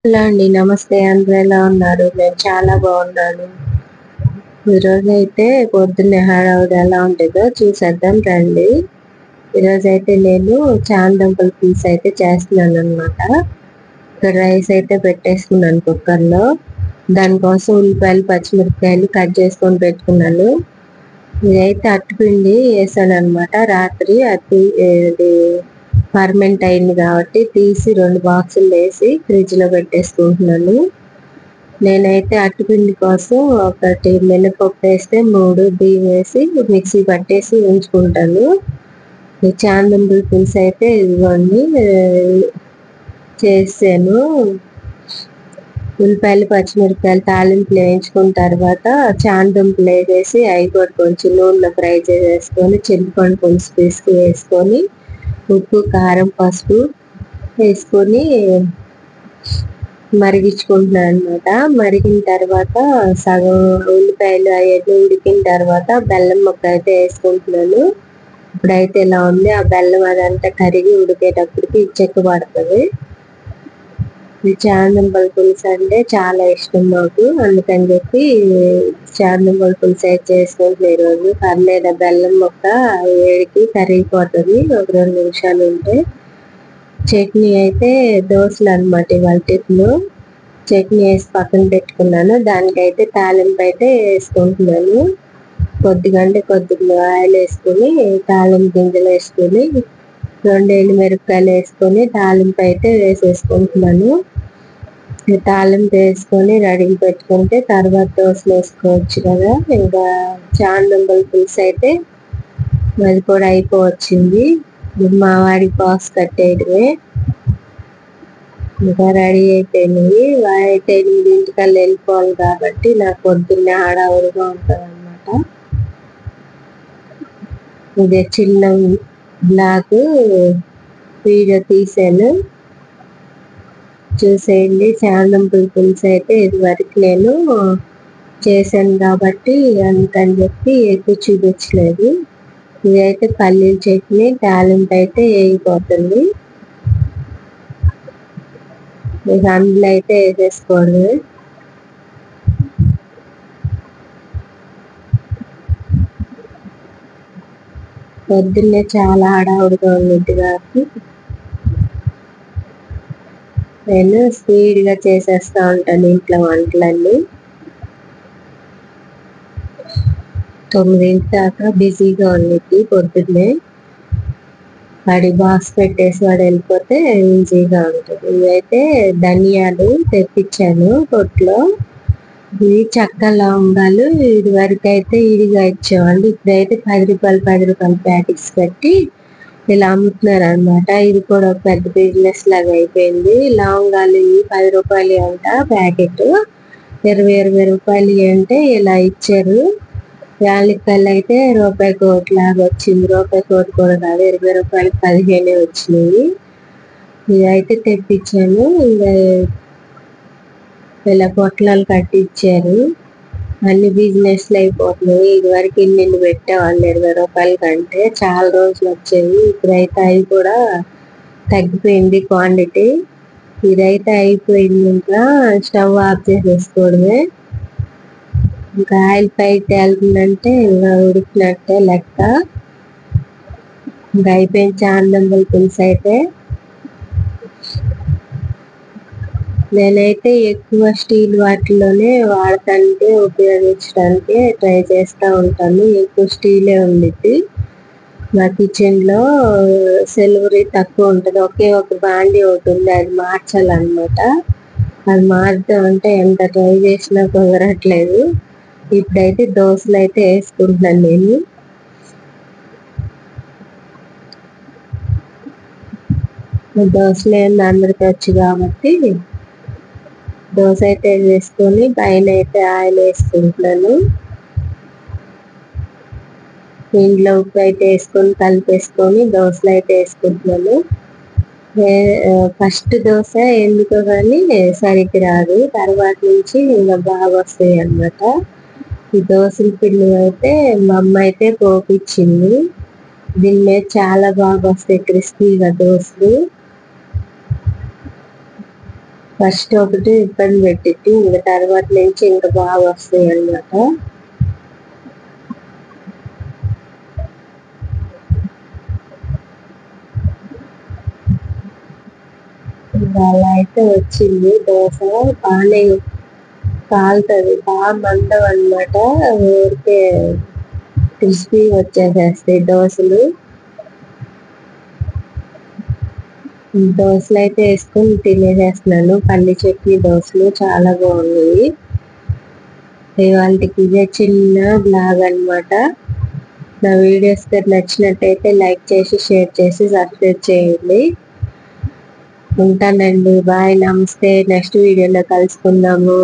Hello అండి, నమస్తే. అందరూ ఎలా ఉన్నారు? నేను చాలా బాగున్నాను. ఈరోజు అయితే పొద్దున్నే హడావుడి ఎలా ఉంటుందో చూసేద్దాం రండి. ఈరోజు అయితే నేను చామదుంపల పులుసు అయితే చేస్తున్నాను అనమాట. ఇక్కడ రైస్ అయితే పెట్టేసుకున్నాను కుక్కర్లో. దానికోసం ఉల్లిపాయలు, పచ్చిమిరపకాయలు కట్ చేసుకొని పెట్టుకున్నాను. ఇదైతే అట్టుపిండి వేసాను అనమాట. రాత్రి అది ఫర్మెంట్ అయింది కాబట్టి తీసి 2 బాక్సులు వేసి ఫ్రిడ్జ్ లో పెట్టేసుకుంటున్నాను. నేనైతే అట్టుపిండి కోసం ఒకటి మినపప్పు వేస్తే 3 బియ్యం వేసి మిక్సీ పట్టేసి ఉంచుకుంటాను. ఈ చామదుంపల పులుసు అయితే ఇదిగోండి చేసాను. ఉల్లిపాయలు, పచ్చిమిరపకాయలు తాలింపులు వేయించుకున్న తర్వాత చామదుంపలు వేసేసి అవి కూడా కొంచెం నూనెలో ఫ్రై చేసేసుకొని చింతపండు పులుసు తీసుకు వేసుకొని ఉప్పు, కారం, పసుపు వేసుకొని మరిగించుకుంటున్నాను అనమాట. మరిగిన తర్వాత సగం ఉల్లిపాయలు అవన్నీ ఉడికిన తర్వాత బెల్లం ముక్క అయితే వేసుకుంటున్నాను. ఇప్పుడైతే ఇలా ఉంది. ఆ బెల్లం అదంతా కరిగి ఉడికేటప్పటికి చెక్క పడుతుంది. ఈ చామదుంపల పులుసు అంటే చాలా ఇష్టం మాకు, అందుకని చెప్పి చామదుంపల పులుసు అయితే చేసుకుంటున్నాను ఈరోజు. పర్లేదు, బెల్లం ముక్క వేడికి కరిగిపోతుంది ఒక 2 నిమిషాలు ఉంటే. చట్నీ అయితే దోశలు అనమాట. ఇవాళ టిఫిన్ చట్నీ వేసి పక్కన పెట్టుకున్నాను. దానికైతే తాలింపు అయితే వేసుకుంటున్నాను. కొద్దిగా ఆయిల్ వేసుకుని తాలింపు గింజలు వేసుకుని 2 ఎండుమిరపకాయలు వేసుకొని తాలింపు అయితే వేసేసుకుంటున్నాను. తాలింపు వేసుకొని రెడీ పెట్టుకుంటే తర్వాత దోశలు వేసుకోవచ్చు కదా. ఇంకా చామదుంపల పులుసు అయితే అది కూడా అయిపోవచ్చింది. మా వాడికి బాక్స్ కట్టేయడమే. ఇంకా రెడీ అయిపోయినాయి. వాడైతే 8 వెళ్ళిపోవాలి కాబట్టి నాకు పొద్దున్నే హడావుడిగా ఉంటుంది అనమాట. ఇదే చిన్న బ్లాగ్ వీడియో తీసాను, చూసేయండి. చామదుంపల పులుసు అయితే ఇదివరకు నేను చేశాను కాబట్టి అందుకని చెప్పి ఎక్కువ చూపించలేదు. ఇదైతే పల్లీల చట్నీ తాలింపు అయితే వేగిపోతుంది. ఇక అందులో అయితే వేసేసుకోవడమే. పొద్దున్నే చాలా హడావుడిగా ఉంది కాబట్టి నేను స్పీడ్గా చేసేస్తూ ఉంటాను ఇంట్లో వంటలన్నీ. 9 దాకా బిజీగా ఉండిద్ది పొద్దున్నే. వాడి బాక్స్ పెట్టేసి వాడు వెళ్ళిపోతే ఈజీగా ఉంటుంది. ఇవైతే ధనియాలు తెప్పించాను కొట్లో. ఇవి చెక్క లవంగాలు ఇది వరకు అయితే ఇదిగా ఇచ్చేవాళ్ళు. ఇప్పుడైతే 10 రూపాయలు ప్యాకెట్స్ పెట్టి ఇలా అమ్ముతున్నారు అనమాట. ఇది కూడా ఒక పెద్ద బిజినెస్ లాగా అయిపోయింది. లవంగాలు 10 రూపాయలు అంట ప్యాకెట్. 20 రూపాయలు అంటే ఇలా ఇచ్చారు. యాలక్కాయలు అయితే రూపాయికోటి లాగా వచ్చింది. రూపాయికోటి కూడా కాదు, 20 రూపాయలకి 15 వచ్చినాయి. ఇదైతే తెప్పించాను. ఇంకా ఇలా పొట్లాలు కట్టించారు. అన్ని బిజినెస్లు అయిపోతున్నాయి. ఇది వరకు ఇన్ని పెట్టేవాళ్ళు 20 రూపాయల కంటే చాలా రోజులు వచ్చాయి. ఇప్పుడైతే అవి కూడా తగ్గిపోయింది క్వాంటిటీ. ఇదైతే అయిపోయింది. ఇంకా స్టవ్ ఆఫ్ చేసేసుకోవడమే. ఇంకా ఆయిల్ పైకి తేలుతుందంటే ఇంకా ఉడికినట్టే లెక్క. ఇంకా అయిపోయింది చామదుంపల పులుసు అయితే. నేనైతే ఎక్కువ స్టీల్ వాటిలోనే వాడటానికి ఉపయోగించడానికి ట్రై చేస్తూ ఉంటాను. ఎక్కువ స్టీలే ఉండిద్ది మా కిచెన్లో. సిల్వర్ తక్కువ ఉంటుంది. ఒకే ఒక బాండీ ఒకటి ఉంది, అది మార్చాలన్నమాట. అది మార్చామంటే ఎంత ట్రై చేసినా కుదరట్లేదు. ఇప్పుడైతే దోశలు అయితే వేసుకుంటున్నాను నేను. దోశలు అందరికీ వచ్చు కాబట్టి దోశ అయితే వేసుకొని పైన అయితే ఆయిల్ వేసుకుంటున్నాను. ఇంట్లో ఉప్పు అయితే వేసుకొని కలిపేసుకొని దోశలు అయితే వేసుకుంటున్నాను. ఫస్ట్ దోశ ఎందుకో కానీ సరిగ్గా రాదు, తర్వాత నుంచి ఇంకా బాగా వస్తాయి అన్నమాట. ఈ దోశల పిండి అయితే మా అమ్మ అయితే పోపిచ్చింది. దీని మీద చాలా బాగా వస్తాయి క్రిస్పీగా దోశలు. ఫస్ట్ ఒకటి ఇబ్బంది పెట్టిద్ది, ఇంకా తర్వాత నుంచి ఇంకా బాగా వస్తాయి అన్నమాట. అలా అయితే వచ్చింది దోశ. బాగానే కాలుతుంది, బాగా మందం అన్నమాట. ఊరికే క్రిస్పీ వచ్చేసేస్తాయి దోశలు. దోశలు అయితే వేసుకొని తినేసేస్తున్నాను. పల్లి చట్నీ దోశలు చాలా బాగున్నాయి. ఇవాళకి ఇదే చిన్న బ్లాగ్ అన్నమాట. నా వీడియోస్ నచ్చినట్టయితే లైక్ చేసి, షేర్ చేసి, సబ్స్క్రైబ్ చేయండి. ఉంటానండి, బాయ్, నమస్తే. నెక్స్ట్ వీడియోలో కలుసుకుందాము.